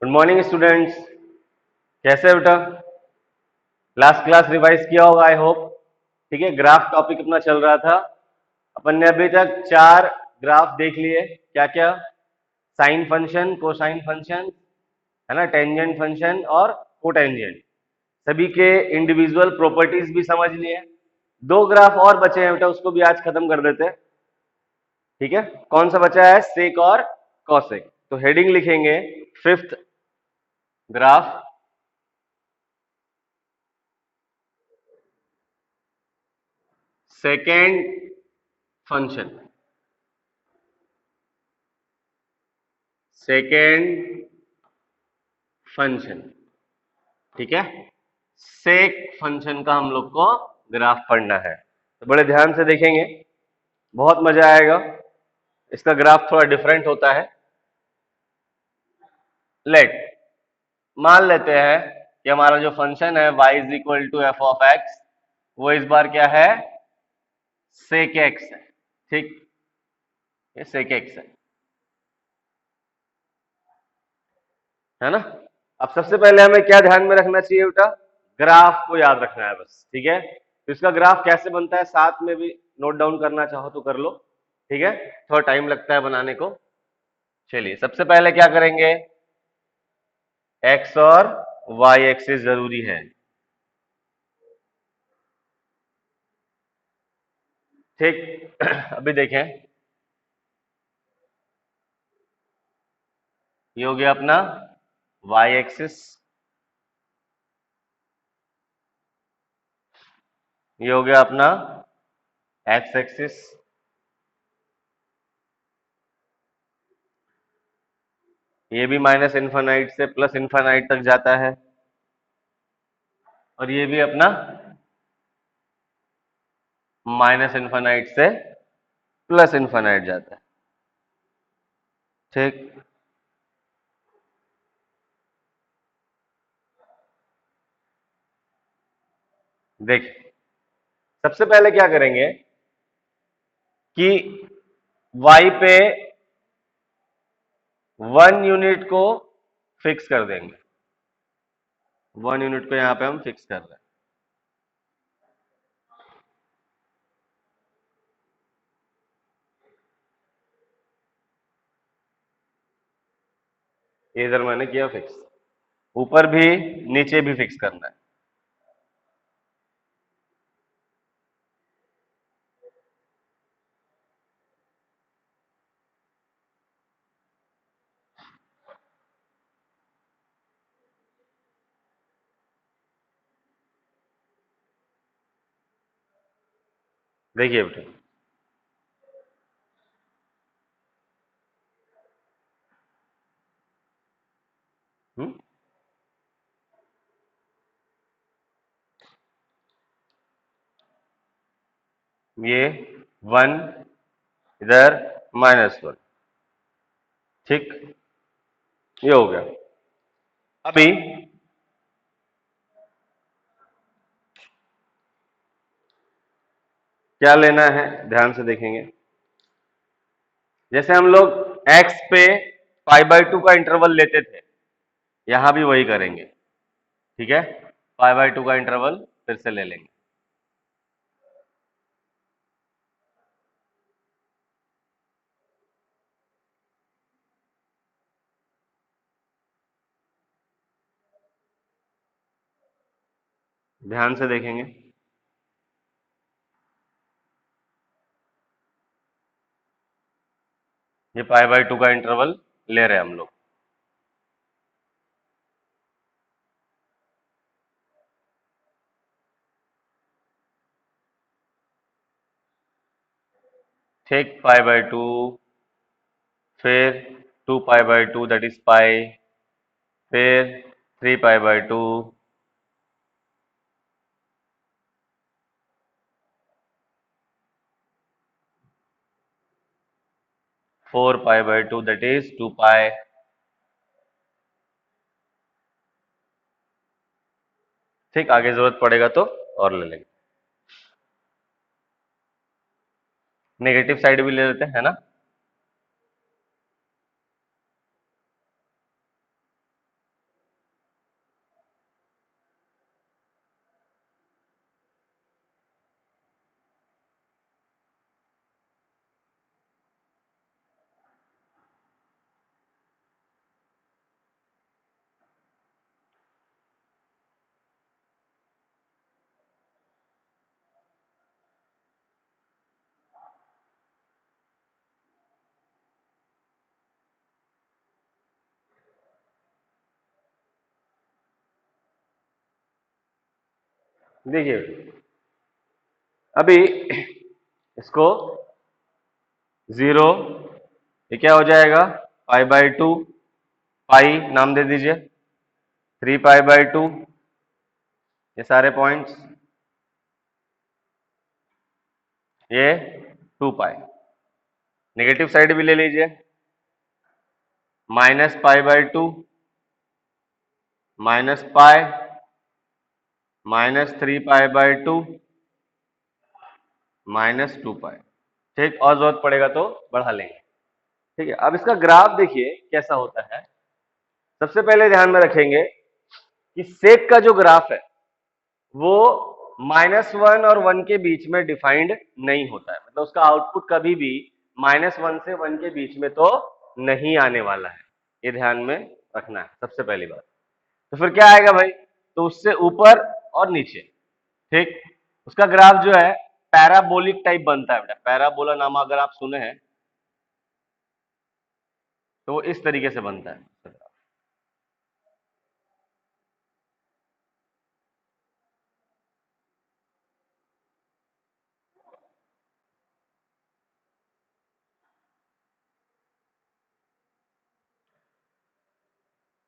Good morning students. कैसे हो बेटा? लास्ट क्लास रिवाइज किया होगा आई होप। ठीक है, ग्राफ टॉपिक अपना चल रहा था। अपन ने अभी तक 4 ग्राफ देख लिए। क्या क्या? साइन फंक्शन, कोसाइन फंक्शन, है ना, टेंजेंट फंक्शन और कोटेंजेंट। सभी के इंडिविजुअल प्रॉपर्टीज भी समझ लिए। 2 ग्राफ और बचे हैं बेटा, उसको भी आज खत्म कर देते हैं। ठीक है, कौन सा बचा है? सेक और कॉसेक। तो हेडिंग लिखेंगे 5th graph, second function, second function. ठीक है, सेक फंक्शन का हम लोग को ग्राफ पढ़ना है, तो बड़े ध्यान से देखेंगे, बहुत मजा आएगा। इसका ग्राफ थोड़ा डिफरेंट होता है। लेट मान लेते हैं कि हमारा जो फंक्शन है y is equal to f of x, वो इस बार क्या है? सेक एक्स है। ठीक, ये सेक एक्स है ना। अब सबसे पहले हमें क्या ध्यान में रखना चाहिए बेटा? ग्राफ को याद रखना है बस। ठीक है, तो इसका ग्राफ कैसे बनता है साथ में भी नोट डाउन करना चाहो तो कर लो। ठीक है, थोड़ा टाइम लगता है बनाने को। चलिए, सबसे पहले क्या करेंगे? एक्स और वाई एक्सिस जरूरी है। ठीक अभी देखें, ये हो गया अपना वाई एक्सिस, ये हो गया अपना एक्स एक्सिस, ये भी माइनस इन्फानाइट से प्लस इन्फानाइट तक जाता है, और ये भी अपना माइनस इन्फानाइट से प्लस इन्फानाइट जाता है। ठीक, देख सबसे पहले क्या करेंगे कि y पे 1 यूनिट को फिक्स कर देंगे। 1 यूनिट को यहां पे हम फिक्स कर रहे हैं। ये इधर मैंने किया फिक्स, ऊपर भी नीचे भी फिक्स करना है। देखिए बेटा, ये 1 इधर -1। ठीक, ये हो गया। अभी क्या लेना है ध्यान से देखेंगे। जैसे हम लोग x पे π/2 का इंटरवल लेते थे, यहां भी वही करेंगे। ठीक है, π/2 का इंटरवल फिर से ले लेंगे। ध्यान से देखेंगे, ये π/2 का इंटरवल ले रहे हैं हम लोग। ठीक, π/2, फिर 2π/2 दैट इज पाई, फिर 3π/2, 4π/2 दैट इज 2π। ठीक, आगे जरूरत पड़ेगा तो और ले लेंगे। नेगेटिव साइड भी ले लेते हैं, है ना। देखिए अभी इसको 0, ये क्या हो जाएगा π/2, पाई नाम दे दीजिए, 3π/2, ये सारे पॉइंट्स, ये 2π, नेगेटिव साइड भी ले लीजिए, -π/2, -π, -3π/2, -2π। ठीक, और जरूरत पड़ेगा तो बढ़ा लेंगे। ठीक है, अब इसका ग्राफ देखिए कैसा होता है। सबसे पहले ध्यान में रखेंगे कि सेक का जो ग्राफ है वो -1 और 1 के बीच में डिफाइंड नहीं होता है, मतलब उसका आउटपुट कभी भी -1 से 1 के बीच में तो नहीं आने वाला है, ये ध्यान में रखना है सबसे पहली बात। तो फिर क्या आएगा भाई, तो उससे ऊपर और नीचे, ठीक, उसका ग्राफ जो है पैराबोलिक टाइप बनता है बेटा। पैराबोला नाम अगर आप सुने हैं तो वो इस तरीके से बनता है।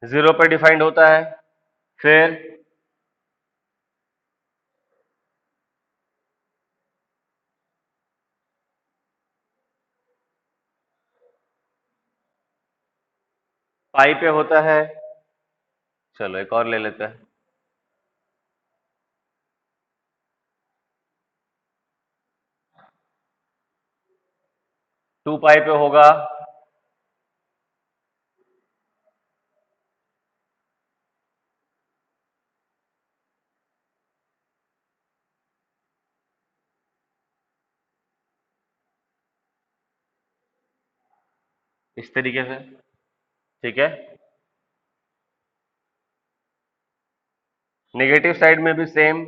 0 पे डिफाइंड होता है, फिर पाई पे होता है, चलो एक और ले लेते हैं, 2π पे होगा, इस तरीके से। ठीक है, नेगेटिव साइड में भी सेम,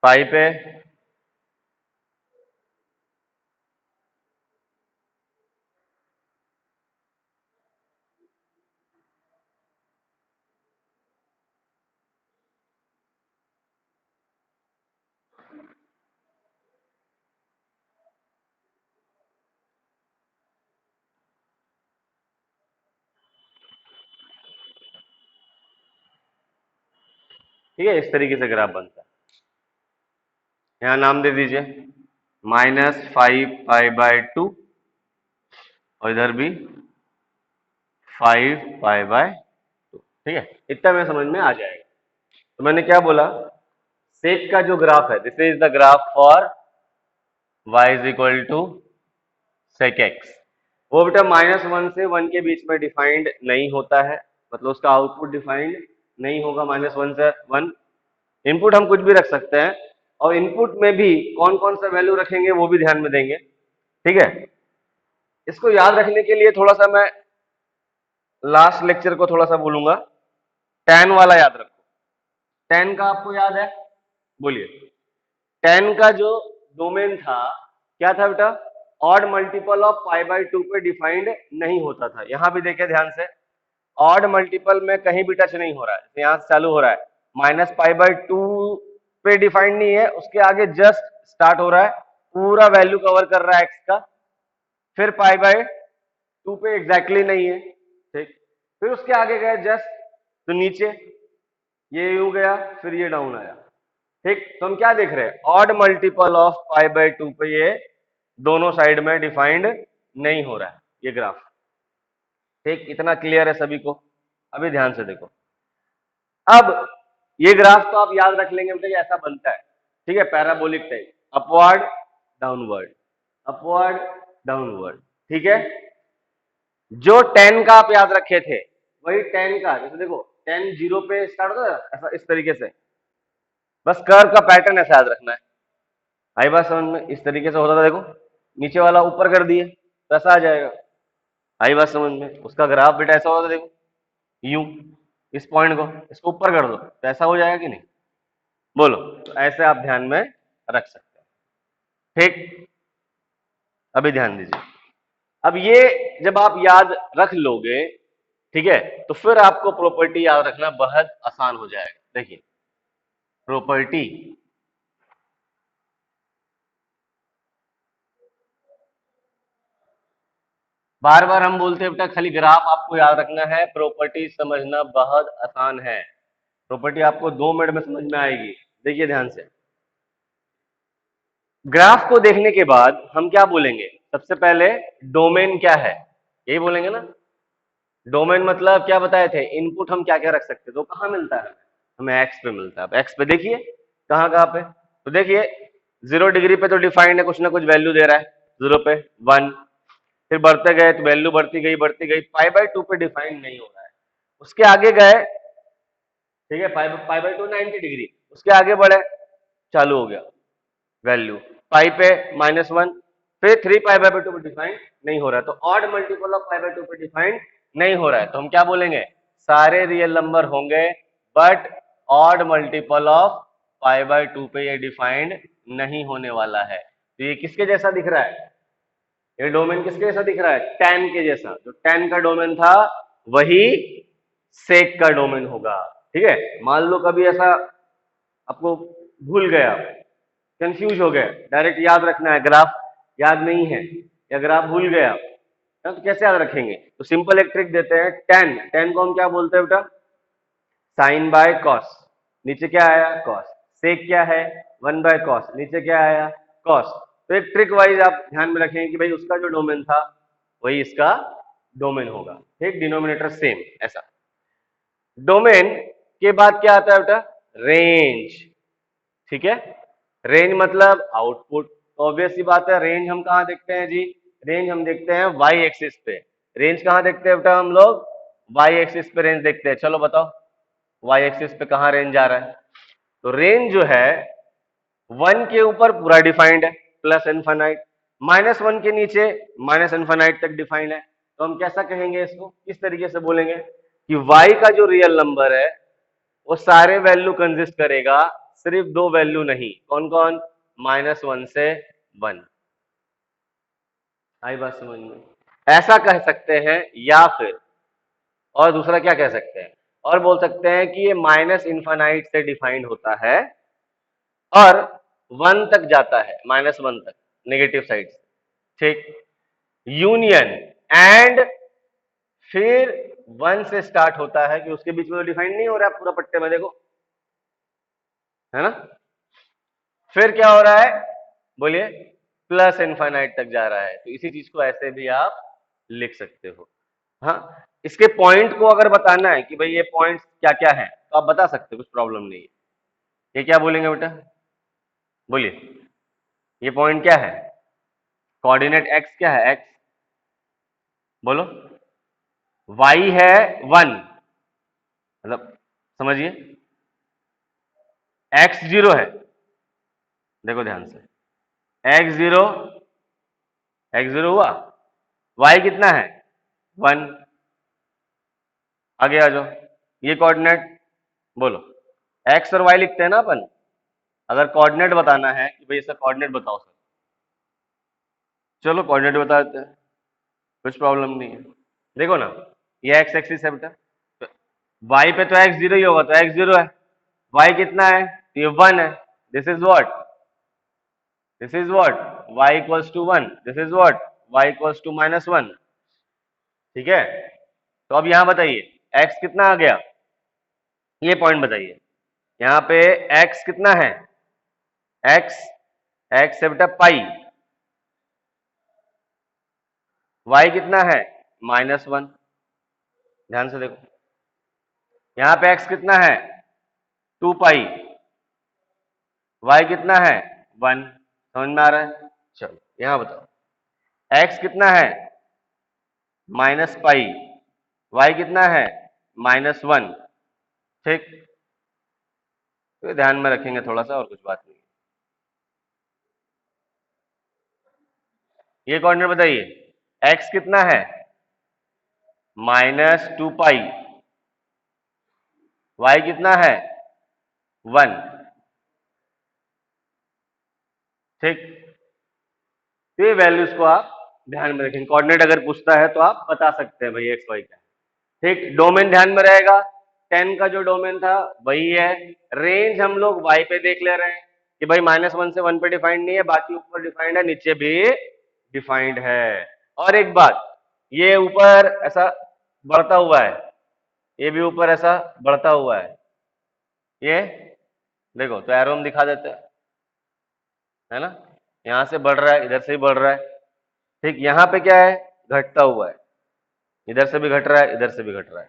पाई पे, ठीक है, इस तरीके से ग्राफ बनता है। यहां नाम दे दीजिए -5π/2 और इधर भी 5π/2। ठीक है, इतना में समझ में आ जाएगा। तो मैंने क्या बोला, सेक का जो ग्राफ है, this is the graph for y is equal to sec x, वो बेटा -1 से 1 के बीच में डिफाइंड नहीं होता है, मतलब उसका आउटपुट डिफाइंड नहीं होगा -1 से 1। इनपुट हम कुछ भी रख सकते हैं, और इनपुट में भी कौन कौन सा वैल्यू रखेंगे वो भी ध्यान में देंगे। ठीक है, इसको याद रखने के लिए थोड़ा सा मैं लास्ट लेक्चर को थोड़ा सा बोलूंगा, tan वाला याद रखो। tan का आपको याद है, बोलिए। tan का जो डोमेन था क्या था बेटा, ऑड मल्टीपल ऑफ π/2 पे डिफाइंड नहीं होता था। यहां भी देखिए ध्यान से, ऑड मल्टीपल में कहीं भी टच नहीं हो रहा है, यहां से चालू हो रहा है, -π/2 पे डिफाइंड नहीं है, उसके आगे जस्ट स्टार्ट हो रहा है, पूरा वैल्यू कवर कर रहा है एक्स का, फिर π/2 पे एग्जैक्टली नहीं है, ठीक, फिर उसके आगे गए जस्ट तो नीचे ये यूं गया, फिर ये डाउन आया। ठीक, तो हम क्या देख रहे हैं, ऑड मल्टीपल ऑफ π/2 पे ये दोनों साइड में डिफाइंड नहीं हो रहा है ये ग्राफ। ठीक, इतना क्लियर है सभी को। अभी ध्यान से देखो, अब ये ग्राफ तो आप याद रख लेंगे बेटा, ऐसा बनता है। ठीक है, parabolic type, upward downward, upward downward. ठीक है, जो 10 का आप याद रखे थे वही 10 का, जैसे देखो 10 0 पे स्टार्ट होता है ऐसा, इस तरीके से, बस कर्व का पैटर्न ऐसा याद रखना है। आई बात समझ में, इस तरीके से होता था, देखो नीचे वाला ऊपर कर दिए तो ऐसा आ जाएगा। आई बात समझ में, उसका ग्राफ बेटा ऐसा होता था, देखो यूं, इस पॉइंट को इसको ऊपर कर दो तो ऐसा हो जाएगा कि नहीं, बोलो। तो ऐसे आप ध्यान में रख सकते हैं। ठीक, अभी ध्यान दीजिए। अब ये जब आप याद रख लोगे, ठीक है, तो फिर आपको प्रॉपर्टी याद रखना बहुत आसान हो जाएगा। देखिए प्रॉपर्टी, बार बार हम बोलते हैं बेटा खाली ग्राफ आपको याद रखना है, प्रॉपर्टी समझना बहुत आसान है। प्रॉपर्टी आपको 2 मिनट में समझ में आएगी। देखिए ध्यान से, ग्राफ को देखने के बाद हम क्या बोलेंगे? सबसे पहले डोमेन क्या है, यही बोलेंगे ना। डोमेन मतलब क्या बताए थे? इनपुट हम क्या क्या रख सकते हैं, तो कहाँ मिलता है? हमें एक्स पे मिलता है। अब एक्स पे देखिए कहाँ कहाँ पे, तो देखिए 0 डिग्री पे तो डिफाइंड है, कुछ ना कुछ वैल्यू दे रहा है। 0 पे 1, फिर बढ़ते गए तो वैल्यू बढ़ती गई। पाई/2 पे डिफाइंड नहीं हो रहा है। उसके आगे गए, ठीक है, पाई/2 90 डिग्री, उसके आगे बढ़े, चालू हो गया वैल्यू पाई पे -1, फिर 3 पाई/2 पे डिफाइंड नहीं हो रहा है, तो ऑड मल्टीपल ऑफ पाई/2 पे डिफाइंड नहीं हो रहा है, तो हम क्या बोलेंगे? सारे रियल नंबर होंगे बट ऑड मल्टीपल ऑफ पाई/2 पे ये डिफाइंड नहीं होने वाला है। तो ये किसके जैसा दिख रहा है? ये डोमेन किसके जैसा दिख रहा है? tan के जैसा। जो tan का डोमेन था वही sec का डोमेन होगा। ठीक है, मान लो कभी ऐसा आपको भूल गया, कंफ्यूज हो गए, डायरेक्ट याद रखना है, ग्राफ याद नहीं है या ग्राफ भूल गया, तो कैसे याद रखेंगे? तो सिंपल एक ट्रिक देते हैं। tan को हम क्या बोलते हैं बेटा? साइन बाय कॉस, नीचे क्या आया? कॉस। सेक क्या है? 1/cos, नीचे क्या आया? कॉस। तो एक ट्रिक वाइज आप ध्यान में रखेंगे कि भाई उसका जो डोमेन था वही इसका डोमेन होगा। ठीक, डिनोमिनेटर सेम। ऐसा डोमेन के बाद क्या आता है बेटा? रेंज। ठीक है, रेंज मतलब आउटपुट। तो ऑब्वियस सी बात है, रेंज हम कहाँ देखते हैं जी? रेंज हम देखते हैं वाई एक्सिस पे। रेंज कहाँ देखते हैं बेटा हम लोग? वाई एक्सिस पे रेंज देखते हैं। चलो बताओ वाई एक्सिस पे कहाँ रेंज जा रहा है? तो रेंज जो है 1 के ऊपर पूरा डिफाइंड है, प्लस इनफाइनाइट, -1 के नीचे माइनस इनफाइनाइट तक डिफाइंड है। तो हम कैसा कहेंगे इसको? किस तरीके से बोलेंगे कि y का जो रियल नंबर है वो सारे वैल्यू कंसिस्ट करेगा, सिर्फ 2 वैल्यू नहीं। कौन कौन? -1 से 1। आई बात समझ में? ऐसा कह सकते हैं, या फिर और दूसरा क्या कह सकते हैं? और बोल सकते हैं कि ये माइनस इनफाइनाइट से डिफाइंड होता है और 1 तक जाता है, -1 तक नेगेटिव साइड से। ठीक, यूनियन एंड फिर 1 से स्टार्ट होता है कि उसके बीच में तो डिफाइंड नहीं हो रहा है पूरा पट्टे में, देखो, है ना। फिर क्या हो रहा है? बोलिए, प्लस इनफाइनाइट तक जा रहा है। तो इसी चीज को ऐसे भी आप लिख सकते हो। हाँ, इसके पॉइंट को अगर बताना है कि भाई ये पॉइंट्स क्या क्या है तो आप बता सकते हो, कुछ प्रॉब्लम नहीं है। ये क्या बोलेंगे बेटा? बोलिए, ये पॉइंट क्या है? कोऑर्डिनेट एक्स क्या है? एक्स बोलो। वाई है 1, मतलब समझिए, एक्स 0 है। देखो ध्यान से, x0, x0 हुआ, y कितना है? 1। आगे आ जाओ, ये कोऑर्डिनेट बोलो। x और y लिखते हैं ना अपन, अगर कोऑर्डिनेट बताना है कि भाई इसका कोऑर्डिनेट बताओ सर, चलो कोऑर्डिनेट बता देते हैं, कुछ प्रॉब्लम नहीं है। देखो ना, ये एक्स एक्सिस है बेटा, तो y पे तो x0 ही होगा, तो x0 है। y कितना है? तो ये 1 है। This is what? This is what? y equals to 1। This is what? y equals to -1। ठीक है, तो अब यहां बताइए x कितना आ गया? ये पॉइंट बताइए, यहाँ पे x कितना है? x, x है बेटा पाई, y कितना है? -1। ध्यान से देखो, यहाँ पे x कितना है? 2 पाई, y कितना है? 1। समझ में आ रहा है? चलो यहां बताओ, x कितना है? -पाई, y कितना है? -1। ठीक, तो ध्यान में रखेंगे थोड़ा सा, और कुछ बात नहीं। ये कोऑर्डिनेट बताइए, x कितना है? -2 पाई, y कितना है? 1। ठीक, तो ये वैल्यूज को आप ध्यान में रखेंगे। कोऑर्डिनेट अगर पूछता है तो आप बता सकते हैं भाई एक्स वाई क्या है। ठीक, डोमेन ध्यान में रहेगा, 10 का जो डोमेन था वही है। रेंज हम लोग वाई पे देख ले रहे हैं कि भाई -1 से 1 पे डिफाइंड नहीं है, बाकी ऊपर डिफाइंड है, नीचे भी डिफाइंड है। और एक बात, ये ऊपर ऐसा बढ़ता हुआ है, ये भी ऊपर ऐसा बढ़ता हुआ है, ये देखो तो एरो हम दिखा देते हैं, है ना, यहां से बढ़ रहा है, इधर से भी बढ़ रहा है। ठीक, यहाँ पे क्या है, घटता हुआ है, इधर से भी घट रहा है, इधर से भी घट रहा है।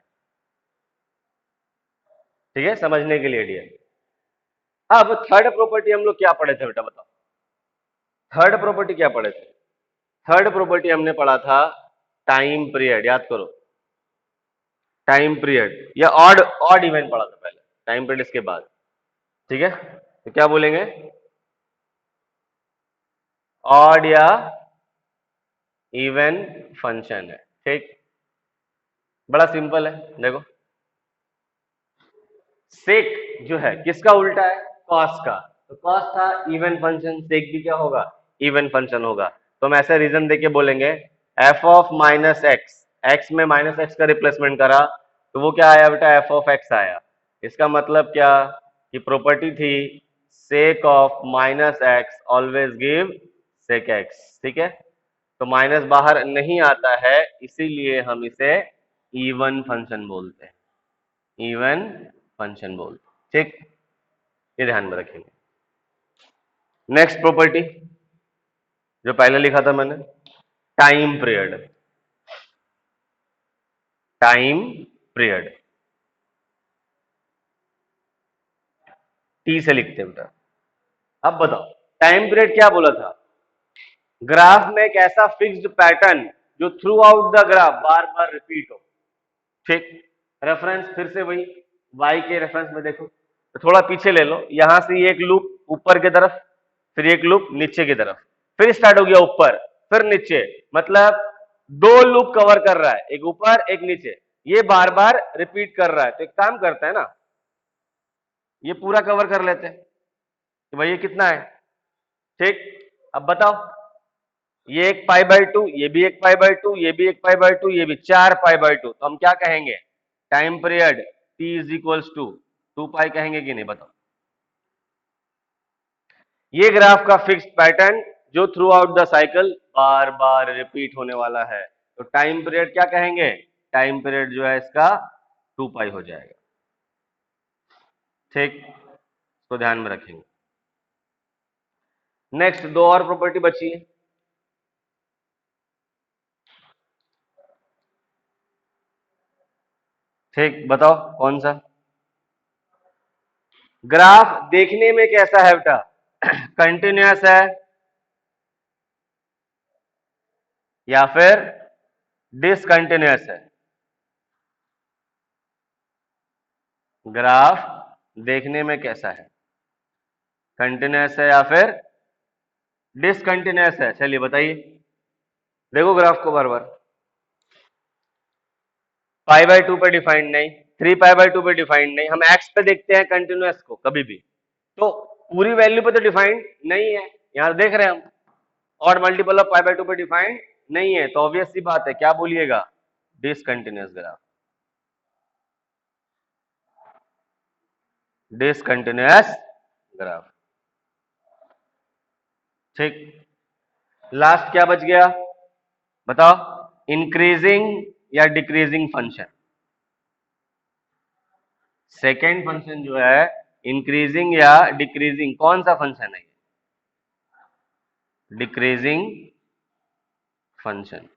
ठीक है, समझने के लिए डियर। अब थर्ड प्रॉपर्टी हम लोग क्या पढ़े थे बेटा, बताओ थर्ड प्रॉपर्टी क्या पढ़े थे? थर्ड प्रॉपर्टी हमने पढ़ा था टाइम पीरियड, याद करो, टाइम पीरियड या ऑड ऑड इवेंट पढ़ा था पहले, टाइम पीरियड इसके बाद। ठीक है, तो क्या बोलेंगे, ऑड या इवन फंक्शन है। ठीक, बड़ा सिंपल है, देखो सेक जो है किसका उल्टा है, कॉस का, तो कॉस था इवन फंक्शन, सेक भी क्या होगा, इवन फंक्शन होगा। तो हम ऐसे रीजन देके बोलेंगे F of minus x, x में माइनस एक्स का रिप्लेसमेंट करा तो वो क्या आया बेटा, एफ ऑफ एक्स आया। इसका मतलब क्या कि प्रॉपर्टी थी sec of minus x always give sec x. ठीक है, तो माइनस बाहर नहीं आता है, इसीलिए हम इसे इवन फंक्शन बोलते हैं, इवन फंक्शन बोलते हैं। ठीक, ये ध्यान में रखेंगे। नेक्स्ट प्रॉपर्टी जो पहले लिखा था मैंने, time period, time period T से लिखते हैं बेटा। अब बताओ टाइम पीरियड क्या बोला था, ग्राफ में एक ऐसा फिक्स्ड पैटर्न जो थ्रू आउट द ग्राफ बार बार रिपीट हो। ठीक, रेफरेंस फिर से वही y के रेफरेंस में देखो, तो थोड़ा पीछे ले लो, यहां से एक लूप ऊपर की तरफ, फिर एक लूप नीचे की तरफ, फिर स्टार्ट हो गया ऊपर फिर नीचे, मतलब दो लूप कवर कर रहा है, एक ऊपर एक नीचे, ये बार बार रिपीट कर रहा है। तो एक काम करते हैं ना, ये पूरा कवर कर लेते हैं कि भाई ये कितना है। ठीक, अब बताओ, ये एक पाई बाय 2, ये भी एक पाई बाय 2, ये भी एक पाई बाय 2, ये भी 4 पाई बाय 2, तो हम क्या कहेंगे, time period t is equals to 2 pi कहेंगे कि नहीं, बताओ। ये ग्राफ का फिक्स्ड पैटर्न जो थ्रू आउट द साइकिल बार बार रिपीट होने वाला है, तो टाइम पीरियड क्या कहेंगे, टाइम पीरियड जो है इसका 2 पाई हो जाएगा। ठीक, तो ध्यान में रखेंगे। नेक्स्ट दो और प्रॉपर्टी बची है। ठीक, बताओ कौन सा, ग्राफ देखने में कैसा है बेटा, कंटिन्यूअस है या फिर डिसकंटिन्यूअस है, ग्राफ देखने में कैसा है, कंटिन्यूअस है या फिर डिसकंटिन्यूअस है, चलिए बताइए। देखो ग्राफ को बार बार, पाई बाय 2 पे डिफाइंड नहीं, 3 पाई बाय 2 पे डिफाइंड नहीं, हम एक्स पे देखते हैं कंटिन्यूअस को कभी भी, तो पूरी वैल्यू पे तो डिफाइंड नहीं है, यहां देख रहे हैं हम, और मल्टीपल ऑफ पाई बाय 2 पे डिफाइंड नहीं है, तो ऑब्वियस सी बात है क्या बोलिएगा, डिसकंटिन्यूअस ग्राफ, डिसकंटिन्यूअस ग्राफ। ठीक, लास्ट क्या बच गया बताओ, इंक्रीजिंग या डिक्रीजिंग फंक्शन। सेकेंड फंक्शन जो है इंक्रीजिंग या डिक्रीजिंग, कौन सा फंक्शन है, डिक्रीजिंग फंक्शन।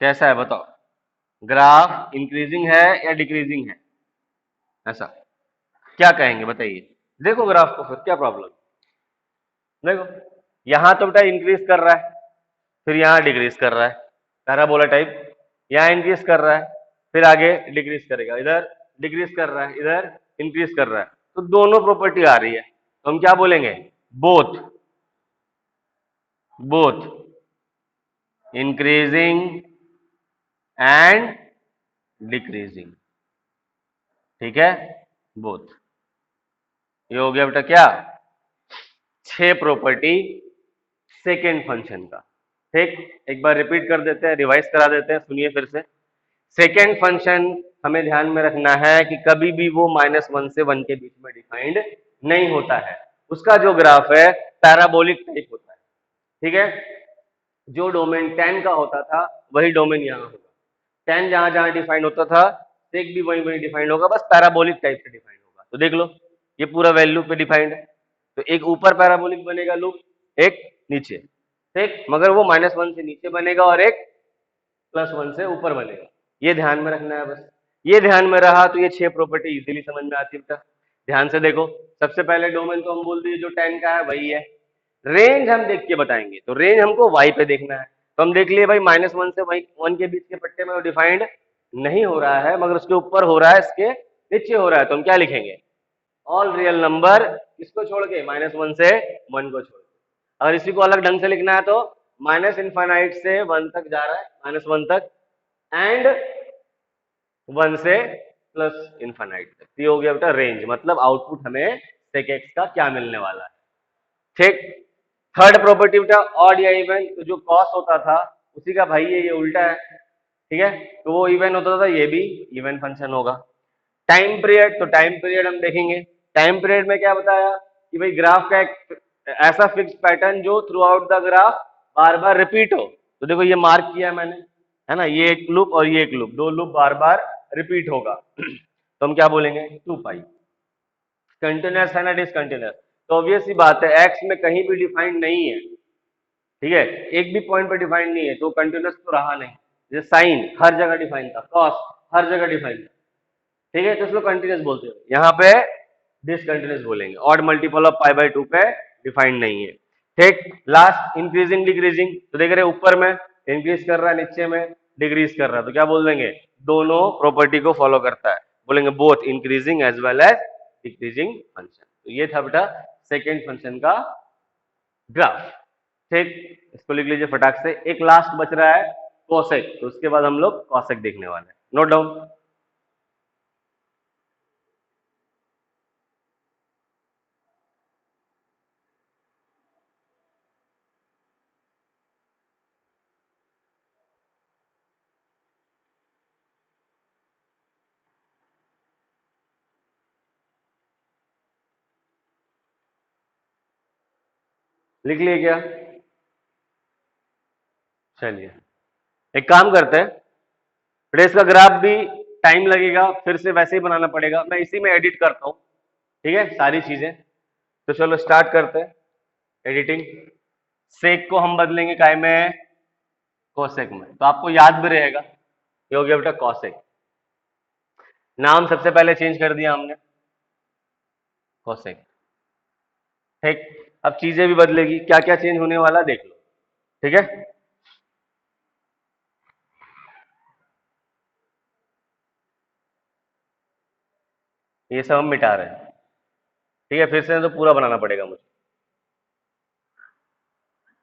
कैसा है बताओ, ग्राफ इंक्रीजिंग है या डिक्रीजिंग है, ऐसा क्या कहेंगे बताइए। देखो ग्राफ को, फिर क्या प्रॉब्लम, देखो यहां तो बेटा इंक्रीज कर रहा है, फिर यहां डिक्रीज कर रहा है, पैराबोला टाइप, यहां इंक्रीज कर रहा है, फिर आगे डिक्रीज करेगा, इधर डिक्रीज कर रहा है, इधर इंक्रीज कर रहा है, तो दोनों प्रॉपर्टी आ रही है, तो हम क्या बोलेंगे, both, both increasing and decreasing. ठीक है, बोथ, ये हो गया बेटा क्या, 6 प्रॉपर्टी सेकेंड फंक्शन का। ठीक, एक बार रिपीट कर देते हैं, रिवाइज करा देते हैं, सुनिए फिर से। सेकेंड फंक्शन हमें ध्यान में रखना है कि कभी भी वो -1 से 1 के बीच में डिफाइंड नहीं होता है। उसका जो ग्राफ है पैराबोलिक टाइप होता है, ठीक है। जो डोमेन 10 का होता था वही डोमेन यहाँ होगा। 10 जहां जहां डिफाइंड होता था, सेक भी वही वही डिफाइंड होगा, बस पैराबोलिक टाइप से डिफाइंड होगा। तो देख लो, ये पूरा वैल्यू पे डिफाइंड है, तो एक ऊपर पैराबोलिक बनेगा लूप, एक नीचे, ठीक, मगर वो -1 से नीचे बनेगा और एक +1 से ऊपर बनेगा। ये ध्यान में रखना है बस। ये ध्यान में रहा तो ये 6 प्रॉपर्टी इजीली समझ में आती है। ध्यान से देखो, सबसे पहले डोमेन तो हम बोल दिए जो 10 का है वही है। रेंज हम देख के बताएंगे, तो रेंज हमको वाई पे देखना है। तो हम देख लिए भाई -1 से 1 के बीच के पट्टे में डिफाइंड नहीं हो रहा है, मगर उसके ऊपर हो रहा है, इसके नीचे हो रहा है, तो हम क्या लिखेंगे? ऑल रियल नंबर, किसको छोड़ के? -1 से 1 को छोड़ के। अगर इसी को अलग ढंग से लिखना है तो माइनस इनफाइनाइट से 1 तक जा रहा है, -1 तक, एंड 1 से प्लस इनफाइनाइट तक। ये हो गया बेटा रेंज, मतलब आउटपुट हमें सेक एक्स का क्या मिलने वाला है, ठीक। थर्ड प्रॉपर्टी बेटा ऑड या इवन, तो जो कॉस होता था उसी का भाई ये उल्टा है, ठीक है। तो वो इवन होता था, ये भी इवन फंक्शन होगा। टाइम पीरियड, तो टाइम पीरियड हम देखेंगे। टाइम पीरियड में क्या बताया कि भाई ग्राफ का एक ऐसा फिक्स पैटर्न जो थ्रू आउट द ग्राफ बार बार रिपीट हो। तो देखो ये मार्क किया मैंने, है ना, ये एक लूप और ये एक लूप, दो लूप बार बार रिपीट होगा। तो हम क्या बोलेंगे? 2 पाई। कंटिन्यूस है ना डिसकंटिन्यूस? तो ऑब्वियस सी बात है, एक्स में कहीं भी डिफाइंड नहीं है, ठीक है, एक भी पॉइंट पे डिफाइंड नहीं है, तो कंटिन्यूस तो रहा नहीं। जैसे साइन हर जगह डिफाइन था, कॉस हर जगह डिफाइन था, ठीक है, तो इसको कंटिन्यूस बोलते हैं। यहाँ पे डिसकंटिन्यूस बोलेंगे, ऑड मल्टीपल ऑफ π/2 पे डिफाइंड नहीं है, ठीक। लास्ट इंक्रीजिंग डिक्रीजिंग, तो देख रहे ऊपर में इंक्रीज कर रहा है, नीचे में डिक्रीज कर रहा है, तो क्या बोल देंगे? दोनों प्रॉपर्टी को फॉलो करता है, बोलेंगे both increasing as well as decreasing function. तो ये था बेटा सेकेंड फंक्शन का ग्राफ, ठीक। इसको लिख लीजिए फटाक से। एक लास्ट बच रहा है कॉसेक, तो उसके बाद हम लोग कॉसेक देखने वाले हैं, नोट डाउन। लिख लिए क्या? चलिए एक काम करते हैं, प्रेस का ग्राफ भी टाइम लगेगा, फिर से वैसे ही बनाना पड़ेगा, मैं इसी में एडिट करता हूँ, ठीक है, सारी चीजें। तो चलो स्टार्ट करते हैं एडिटिंग। सेक को हम बदलेंगे काय में? कोसेक में, तो आपको याद भी रहेगा, ये हो गया बेटा कॉसेक। नाम सबसे पहले चेंज कर दिया हमने, कोसेक, ठीक। अब चीजें भी बदलेगी, क्या क्या चेंज होने वाला देख लो, ठीक है। ये सब हम मिटा रहे हैं, ठीक है, फिर से तो पूरा बनाना पड़ेगा मुझे,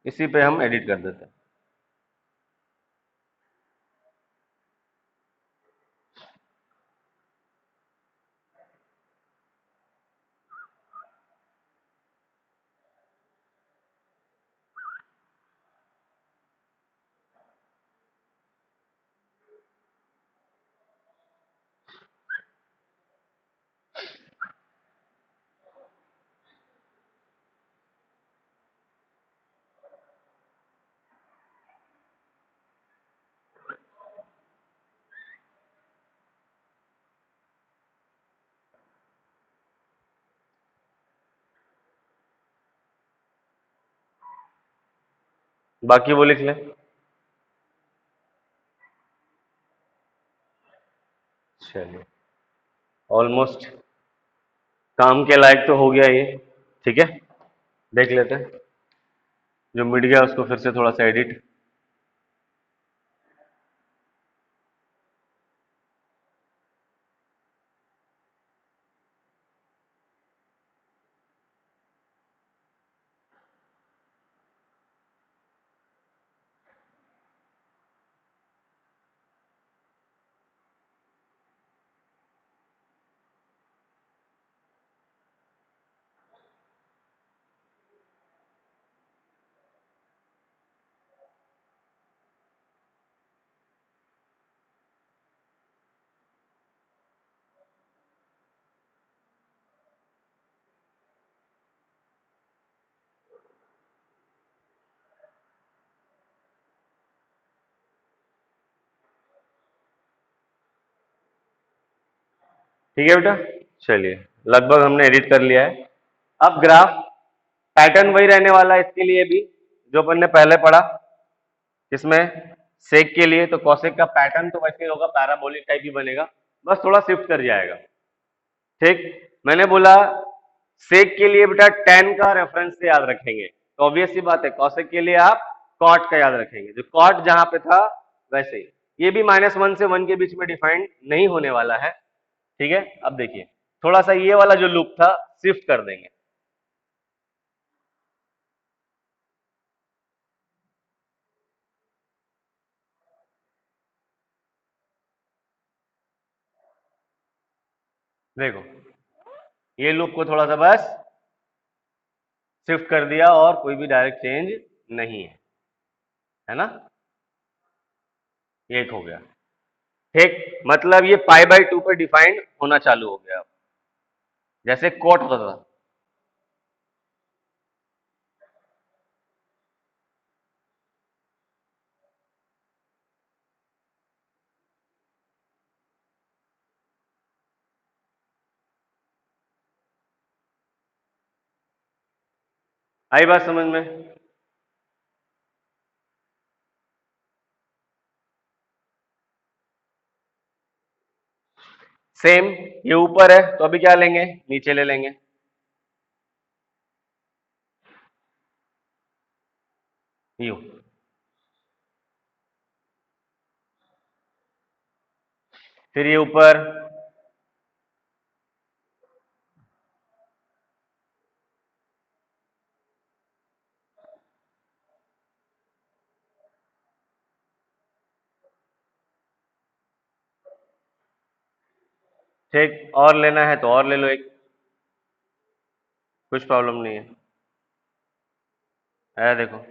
इसी पे हम एडिट कर देते हैं। बाकी वो लिख ले। चलिए ऑलमोस्ट काम के लायक तो हो गया ये, ठीक है। देख लेते हैं, जो मिट गया उसको फिर से थोड़ा सा एडिट। ठीक है बेटा, चलिए लगभग हमने एडिट कर लिया है। अब ग्राफ पैटर्न वही रहने वाला है इसके लिए भी जो अपन ने पहले पढ़ा। इसमें सेक के लिए तो कॉसेक का पैटर्न तो वैसे ही होगा, पैराबोलिक टाइप ही बनेगा, बस थोड़ा शिफ्ट कर जाएगा। ठीक, मैंने बोला सेक के लिए बेटा tan का रेफरेंस से याद रखेंगे, तो ऑब्वियस सी बात है कॉसेक के लिए आप कॉट का याद रखेंगे, जो कॉट जहां पे था वैसे ही। ये भी -1 से 1 के बीच में डिफाइंड नहीं होने वाला है। ठीक है, अब देखिए थोड़ा सा ये वाला जो लूप था शिफ्ट कर देंगे। देखो ये लूप को थोड़ा सा बस शिफ्ट कर दिया और कोई भी डायरेक्ट चेंज नहीं है ना, एक हो गया। ठीक, मतलब ये π/2 पे डिफाइंड होना चालू हो गया, जैसे कोट होता था। आई बात समझ में? सेम, ये ऊपर है तो अभी क्या लेंगे, नीचे ले लेंगे। यू, फिर ये ऊपर, ठीक, और लेना है तो और ले लो एक, कुछ प्रॉब्लम नहीं है। देखो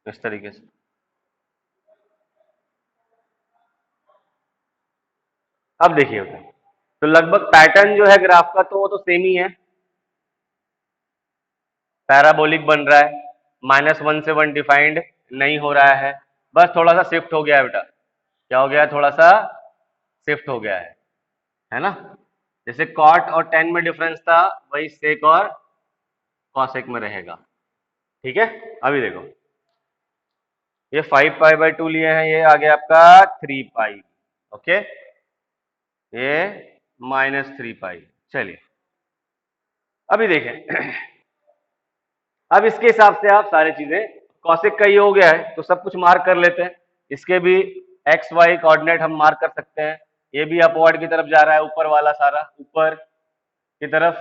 इस तरीके से। अब देखिए तो लगभग पैटर्न जो है ग्राफ का तो वो तो सेम ही है, पैराबोलिक बन रहा है, -1 से 1 डिफाइंड नहीं हो रहा है, बस थोड़ा सा शिफ्ट हो गया है बेटा। क्या हो गया है, थोड़ा सा शिफ्ट हो गया है ना। जैसे कॉट और tan में डिफरेंस था वही सेक और कॉसेक में रहेगा। ठीक है, अभी देखो ये 5π/2 लिए हैं, ये आ गया आपका 3π। ओके, ये -3π। चलिए अभी देखें अब इसके हिसाब से आप सारी चीजें, कॉसेक का ये हो गया है तो सब कुछ मार्क कर लेते हैं। इसके भी एक्स वाई कोऑर्डिनेट हम मार्क कर सकते हैं। ये भी अपवर्ड की तरफ जा रहा है, ऊपर वाला सारा ऊपर की तरफ,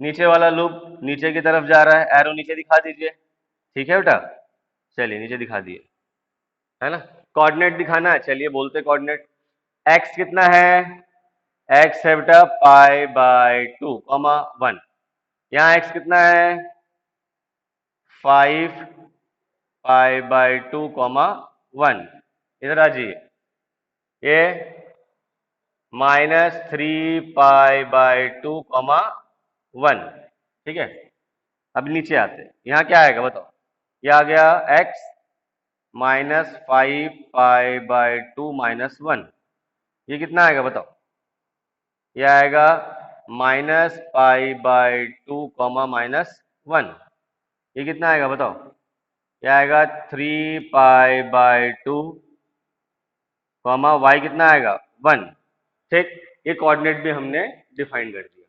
नीचे वाला लूप नीचे की तरफ जा रहा है, एरो नीचे दिखा दीजिए। ठीक है बेटा, चलिए नीचे दिखा दिए, है ना। कोऑर्डिनेट दिखाना है, चलिए बोलते कोऑर्डिनेट। एक्स कितना है, एक्स है बेटा π/2, 1। यहाँ एक्स कितना है 5π/2, 1। इधर आ जाइए, ये -3π/2, 1। ठीक है, अब नीचे आते हैं, यहाँ क्या आएगा बताओ, ये आ गया x -5π/2 -1। ये कितना आएगा बताओ, ये आएगा -π/2, -1। ये कितना आएगा बताओ, ये आएगा 3π/2, y कितना आएगा 1। ठीक, ये कोऑर्डिनेट भी हमने डिफाइन कर दिया।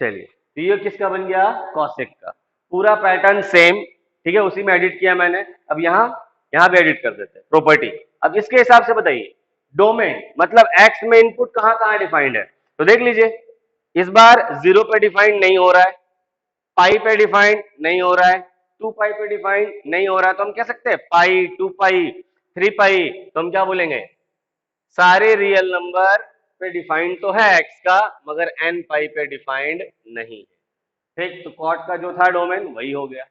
चलिए तो ये किसका बन गया, कॉसेक का। पूरा पैटर्न सेम, ठीक है, उसी में एडिट किया मैंने। अब यहाँ भी एडिट कर देते हैं प्रॉपर्टी। अब इसके हिसाब से बताइए डोमेन, मतलब एक्स में इनपुट कहाँ कहाँ डिफाइंड है, तो देख लीजिए इस बार 0 पे डिफाइंड नहीं हो रहा है, पाई पे डिफाइंड नहीं हो रहा है, 2π पे डिफाइंड नहीं हो रहा है, तो हम कह सकते हैं पाई, 2π, 3π, तो हम क्या बोलेंगे, सारे रियल नंबर पे डिफाइंड तो है एक्स का, मगर n π पे डिफाइंड नहीं है। ठीक, तो कॉट का जो था डोमेन वही हो गया।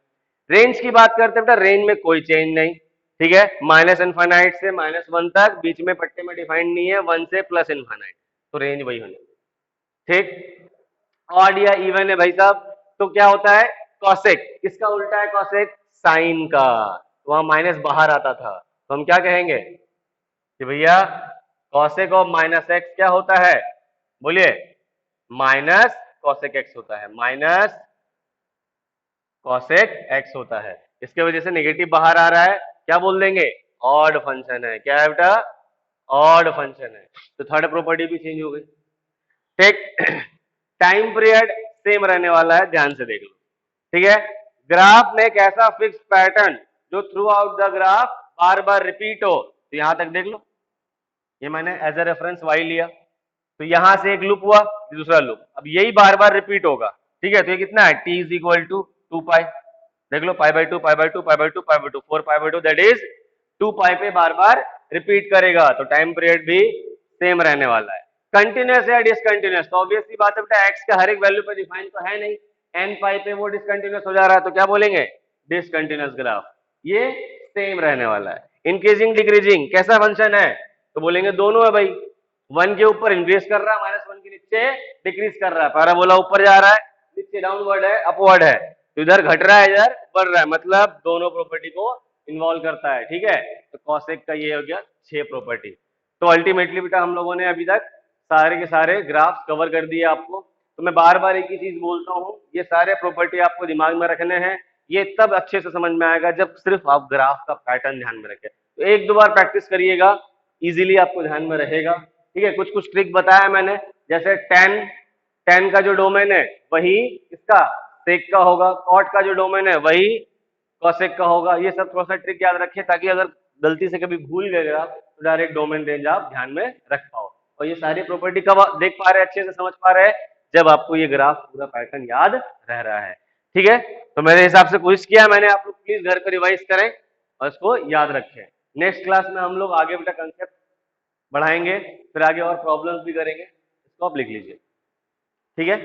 रेंज की बात करते हैं बेटा, रेंज में कोई चेंज नहीं। ठीक है, -इनफाइनाइट से -1 तक, बीच में पट्टे में डिफाइंड नहीं है, 1 से +इनफाइनाइट, तो रेंज वही होने। ठीक, ऑड या इवन है भाई साहब, तो क्या होता है कॉसेक, किसका उल्टा है कॉसेक, साइन का। वहां माइनस बाहर आता था, तो हम क्या कहेंगे कि भैया कॉसेक ऑफ माइनस एक्स क्या होता है, बोलिए, माइनस कॉसेक एक्स होता है, माइनस कॉसेक एक्स होता है। इसके वजह से नेगेटिव बाहर आ रहा है, क्या बोल देंगे, ऑड फंक्शन है। क्या है बेटा, ऑड फंक्शन है। तो थर्ड प्रॉपर्टी भी चेंज हो गई। ठीक, टाइम पीरियड सेम रहने वाला है, ध्यान से देख लो। ठीक है, ग्राफ में एक ऐसा फिक्स पैटर्न जो थ्रू आउट द ग्राफ बार बार रिपीट हो। तो यहां तक देख लो, ये मैंने एज ए रेफरेंस वाई लिया, तो यहां से एक लूप हुआ, दूसरा लूप, अब यही बार बार रिपीट होगा। ठीक है, तो ये कितना है, T is equal to 2 pi, देख लो, pi by two, pi by two, pi by two, pi by two, 4 pi by 2, that is 2 pi पे बार बार रिपीट करेगा। तो टाइम पीरियड भी सेम रहने वाला है। कंटिन्यूस या डिसकंटिन्यूस, तो ऑब्वियसली बात है बेटा, एक्स का हर एक वैल्यू पे डिफाइन तो है नहीं, एन पाई पे वो डिसकंटिन्यूस हो जा रहा है, तो क्या बोलेंगे, डिसकंटिन्यूस ग्राफ। ये सेम रहने वाला है। इंक्रीजिंग डिक्रीजिंग कैसा फंक्शन है, तो बोलेंगे दोनों है भाई, 1 के ऊपर इंक्रीज कर रहा है, -1 के नीचे डिक्रीज कर रहा है। पैराबोला ऊपर जा रहा है, नीचे डाउनवर्ड है, अपवर्ड है, तो इधर घट रहा है, इधर बढ़ रहा है, मतलब दोनों प्रॉपर्टी को इन्वॉल्व करता है। ठीक है, तो कॉसेक का ये हो गया 6 प्रॉपर्टी। तो अल्टीमेटली बेटा हम लोगों ने अभी तक सारे के सारे ग्राफ्स कवर कर दिए आपको। तो मैं बार बार एक ही चीज बोलता हूँ, ये सारे प्रॉपर्टी आपको दिमाग में रखने हैं। ये तब अच्छे से समझ में आएगा जब सिर्फ आप ग्राफ का पैटर्न ध्यान में रखें। तो एक दो बार प्रैक्टिस करिएगा, इजीली आपको ध्यान में रहेगा। ठीक है, कुछ कुछ ट्रिक बताया मैंने, जैसे टेन का जो डोमेन है वही इसका सेक का होगा, कॉट का जो डोमेन है वही कॉसेक का होगा। ये सब थोड़ा सा ट्रिक याद रखिए, ताकि अगर गलती से कभी भूल गए आप तो डायरेक्ट डोमेन रेंज आप ध्यान में रख पाओ। और ये सारी प्रॉपर्टी कब देख पा रहे हैं, अच्छे से समझ पा रहे हैं, जब आपको ये ग्राफ पूरा पैटर्न याद रह रहा है। ठीक है, तो मेरे हिसाब से कोशिश किया मैंने, आप लोग प्लीज घर पर रिवाइज करें और इसको याद रखें। नेक्स्ट क्लास में हम लोग आगे बेटा कंसेप्ट बढ़ाएंगे, फिर आगे और प्रॉब्लम्स भी करेंगे, इसको आप लिख लीजिए। ठीक है।